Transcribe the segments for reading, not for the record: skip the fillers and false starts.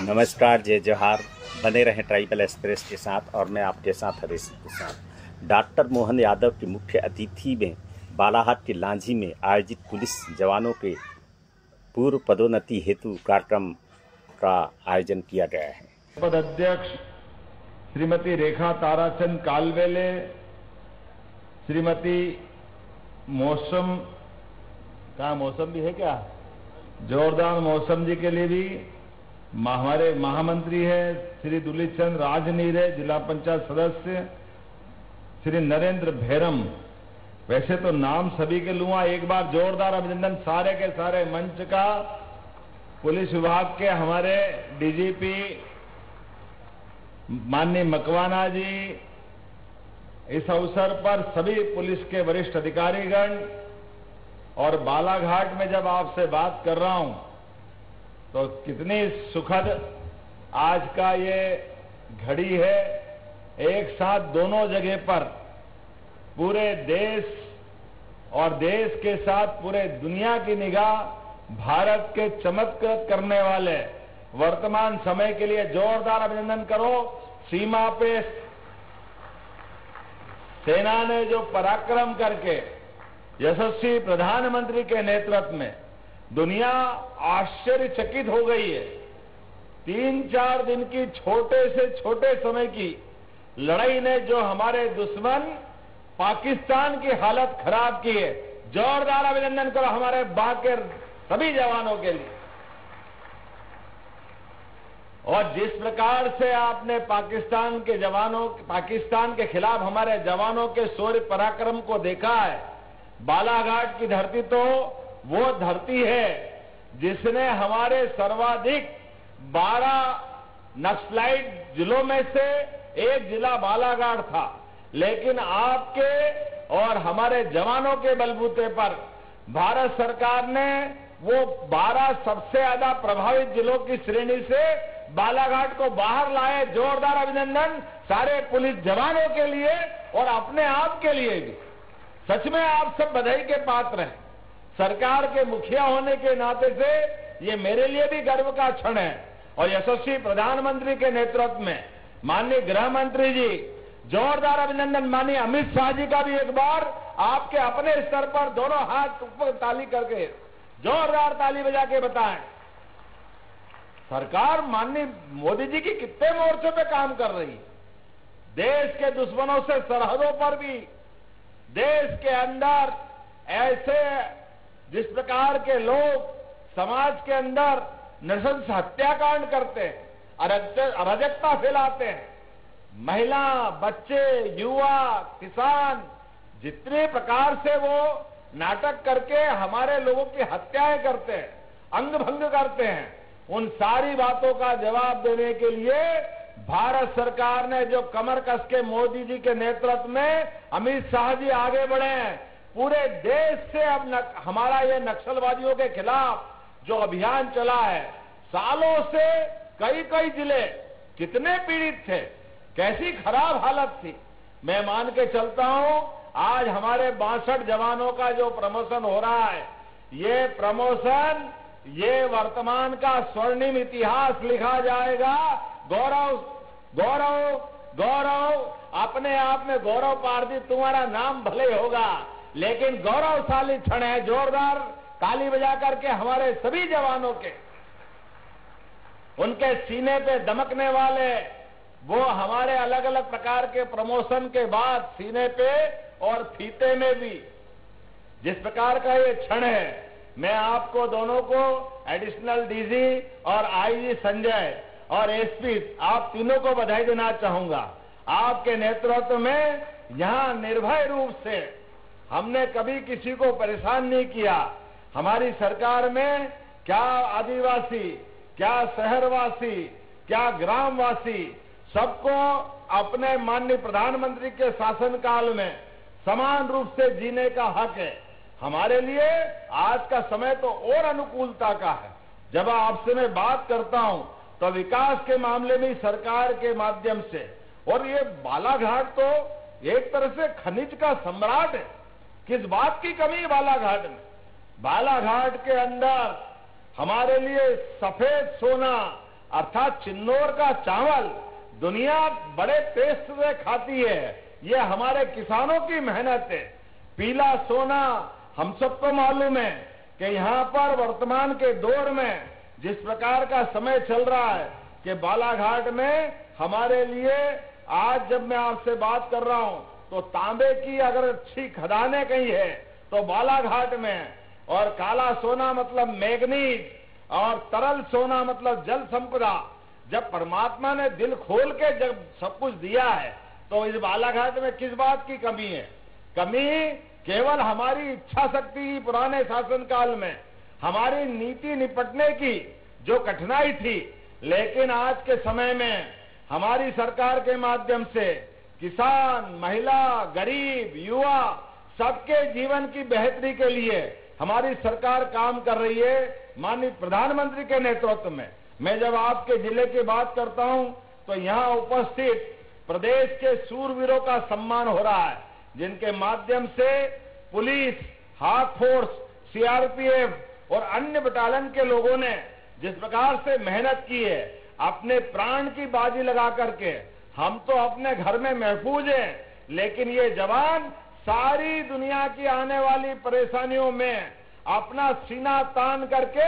नमस्कार, जय जोहार। बने रहें ट्राइबल एक्सप्रेस के साथ और मैं आपके साथ हरीश के साथ। डॉक्टर मोहन यादव की मुख्य अतिथि में बालाहाट के लांझी में आयोजित पुलिस जवानों के पूर्व पदोन्नति हेतु कार्यक्रम का आयोजन किया गया है। पदाध्यक्ष श्रीमती रेखा ताराचंद कालवेले, श्रीमती मौसम भी है क्या, जोरदार मौसम जी के लिए भी हमारे महामंत्री है श्री दुलित चंद राजनीरे, जिला पंचायत सदस्य श्री नरेंद्र भैरम। वैसे तो नाम सभी के लूंगा, एक बार जोरदार अभिनंदन सारे के सारे मंच का। पुलिस विभाग के हमारे डीजीपी माननीय मकवाना जी, इस अवसर पर सभी पुलिस के वरिष्ठ अधिकारीगण, और बालाघाट में जब आपसे बात कर रहा हूं तो कितनी सुखद आज का ये घड़ी है। एक साथ दोनों जगह पर पूरे देश और देश के साथ पूरे दुनिया की निगाह भारत के चमत्कृत करने वाले वर्तमान समय के लिए जोरदार अभिनंदन करो। सीमा पे सेना ने जो पराक्रम करके यशस्वी प्रधानमंत्री के नेतृत्व में दुनिया आश्चर्यचकित हो गई है। 3-4 दिन की छोटे से छोटे समय की लड़ाई ने जो हमारे दुश्मन पाकिस्तान की हालत खराब की है, जोरदार अभिनंदन करो हमारे बाकी सभी जवानों के लिए। और जिस प्रकार से आपने पाकिस्तान के खिलाफ हमारे जवानों के शौर्य पराक्रम को देखा है, बालाघाट की धरती तो वो धरती है जिसने हमारे सर्वाधिक 12 नक्सलाइट जिलों में से एक जिला बालाघाट था, लेकिन आपके और हमारे जवानों के बलबूते पर भारत सरकार ने वो 12 सबसे ज्यादा प्रभावित जिलों की श्रेणी से बालाघाट को बाहर लाए। जोरदार अभिनंदन सारे पुलिस जवानों के लिए और अपने आप के लिए भी। सच में आप सब बधाई के पात्र हैं। सरकार के मुखिया होने के नाते से ये मेरे लिए भी गर्व का क्षण है। और यशस्वी प्रधानमंत्री के नेतृत्व में माननीय गृह मंत्री जी, जोरदार अभिनंदन। माननीय अमित शाह जी का भी एक बार आपके अपने स्तर पर दोनों हाथ ऊपर ताली करके जोरदार ताली बजा के बताएं। सरकार माननीय मोदी जी की कितने मोर्चों पे काम कर रही है। देश के दुश्मनों से सरहदों पर भी, देश के अंदर ऐसे जिस प्रकार के लोग समाज के अंदर नृशंस हत्याकांड करते हैं, अराजकता फैलाते हैं, महिला, बच्चे, युवा, किसान, जितने प्रकार से वो नाटक करके हमारे लोगों की हत्याएं करते हैं, अंग भंग करते हैं, उन सारी बातों का जवाब देने के लिए भारत सरकार ने जो कमर कस के मोदी जी के नेतृत्व में अमित शाह जी आगे बढ़े हैं। पूरे देश से अब हमारा ये नक्सलवादियों के खिलाफ जो अभियान चला है, सालों से कई जिले कितने पीड़ित थे, कैसी खराब हालत थी। मैं मान के चलता हूं आज हमारे 62 जवानों का जो प्रमोशन हो रहा है, ये प्रमोशन ये वर्तमान का स्वर्णिम इतिहास लिखा जाएगा। गौरव गौरव गौरव अपने आप में गौरव पार्थिव तुम्हारा नाम भले होगा, लेकिन गौरवशाली क्षण है। जोरदार ताली बजा करके हमारे सभी जवानों के, उनके सीने पे दमकने वाले वो हमारे अलग अलग प्रकार के प्रमोशन के बाद सीने पे और फीते में भी जिस प्रकार का ये क्षण है, मैं आपको दोनों को एडिशनल डीजी और आईजी संजय और एसपी आप तीनों को बधाई देना चाहूंगा। आपके नेतृत्व में यहां निर्भय रूप से हमने कभी किसी को परेशान नहीं किया। हमारी सरकार में क्या आदिवासी, क्या शहरवासी, क्या ग्रामवासी, सबको अपने माननीय प्रधानमंत्री के शासनकाल में समान रूप से जीने का हक है। हमारे लिए आज का समय तो और अनुकूलता का है। जब आपसे मैं बात करता हूं तो विकास के मामले में सरकार के माध्यम से, और ये बालाघाट तो एक तरह से खनिज का सम्राट है। किस बात की कमी है बालाघाट में? बालाघाट के अंदर हमारे लिए सफेद सोना अर्थात चिन्नौर का चावल दुनिया बड़े टेस्ट से खाती है। ये हमारे किसानों की मेहनत है। पीला सोना हम सबको मालूम है कि यहाँ पर वर्तमान के दौर में जिस प्रकार का समय चल रहा है कि बालाघाट में हमारे लिए आज जब मैं आपसे बात कर रहा हूं तो तांबे की अगर अच्छी खदानें कहीं है तो बालाघाट में, और काला सोना मतलब मैग्नीज और तरल सोना मतलब जल संपदा। जब परमात्मा ने दिल खोल के जब सब कुछ दिया है तो इस बालाघाट में किस बात की कमी है? कमी केवल हमारी इच्छा शक्ति की। पुराने शासन काल में हमारी नीति निपटने की जो कठिनाई थी, लेकिन आज के समय में हमारी सरकार के माध्यम से किसान, महिला, गरीब, युवा सबके जीवन की बेहतरी के लिए हमारी सरकार काम कर रही है। माननीय प्रधानमंत्री के नेतृत्व में मैं जब आपके जिले की बात करता हूं तो यहां उपस्थित प्रदेश के सूरवीरों का सम्मान हो रहा है, जिनके माध्यम से पुलिस, हार्ट फोर्स, सीआरपीएफ और अन्य बटालियन के लोगों ने जिस प्रकार से मेहनत की है, अपने प्राण की बाजी लगा करके। हम तो अपने घर में महफूज हैं, लेकिन ये जवान सारी दुनिया की आने वाली परेशानियों में अपना सीना तान करके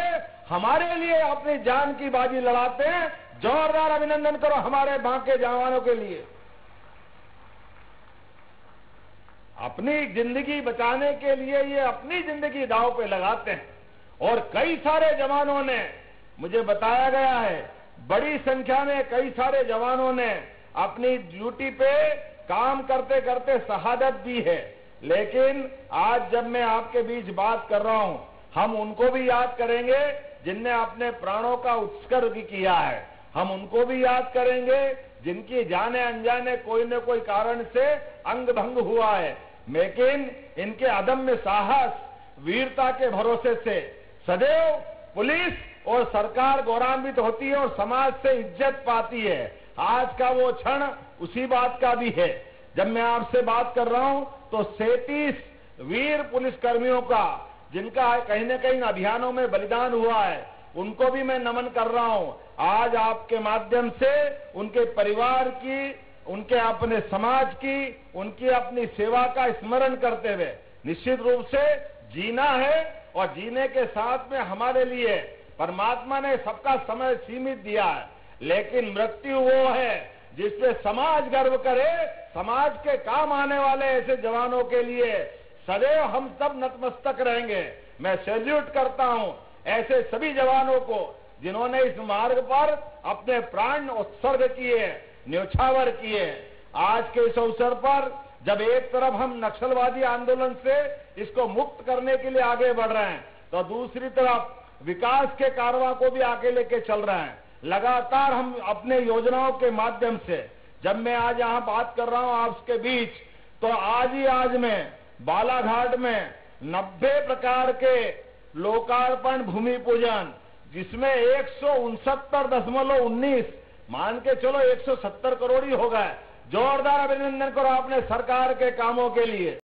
हमारे लिए अपनी जान की बाजी लड़ाते हैं। जोरदार अभिनंदन करो हमारे बांके जवानों के लिए। अपनी जिंदगी बचाने के लिए ये अपनी जिंदगी दांव पे लगाते हैं। और कई सारे जवानों ने, मुझे बताया गया है, बड़ी संख्या में कई सारे जवानों ने अपनी ड्यूटी पे काम करते करते शहादत दी है। लेकिन आज जब मैं आपके बीच बात कर रहा हूं, हम उनको भी याद करेंगे जिनने अपने प्राणों का उत्सर्ग किया है। हम उनको भी याद करेंगे जिनकी जाने अनजाने कोई न कोई कारण से अंग भंग हुआ है, लेकिन इनके अदम्य साहस, वीरता के भरोसे से सदैव पुलिस और सरकार गौरवान्वित होती है और समाज से इज्जत पाती है। आज का वो क्षण उसी बात का भी है। जब मैं आपसे बात कर रहा हूं तो 37 वीर पुलिसकर्मियों का, जिनका कहीं न कहीं अभियानों में बलिदान हुआ है, उनको भी मैं नमन कर रहा हूं। आज आपके माध्यम से उनके परिवार की, उनके अपने समाज की, उनकी अपनी सेवा का स्मरण करते हुए निश्चित रूप से जीना है। और जीने के साथ में हमारे लिए परमात्मा ने सबका समय सीमित दिया है, लेकिन मृत्यु वो है जिससे समाज गर्व करे। समाज के काम आने वाले ऐसे जवानों के लिए सदैव हम सब नतमस्तक रहेंगे। मैं सैल्यूट करता हूं ऐसे सभी जवानों को जिन्होंने इस मार्ग पर अपने प्राण उत्सर्ग किए, न्योछावर किए। आज के इस अवसर पर जब एक तरफ हम नक्सलवादी आंदोलन से इसको मुक्त करने के लिए आगे बढ़ रहे हैं, तो दूसरी तरफ विकास के कारवां को भी आगे लेके चल रहे हैं। लगातार हम अपने योजनाओं के माध्यम से, जब मैं आज यहाँ बात कर रहा हूँ आपके बीच, तो आज में बालाघाट में 90 प्रकार के लोकार्पण भूमि पूजन, जिसमें 169.19 मान के चलो 170 करोड़ ही हो गए। जोरदार अभिनंदन करो अपने सरकार के कामों के लिए।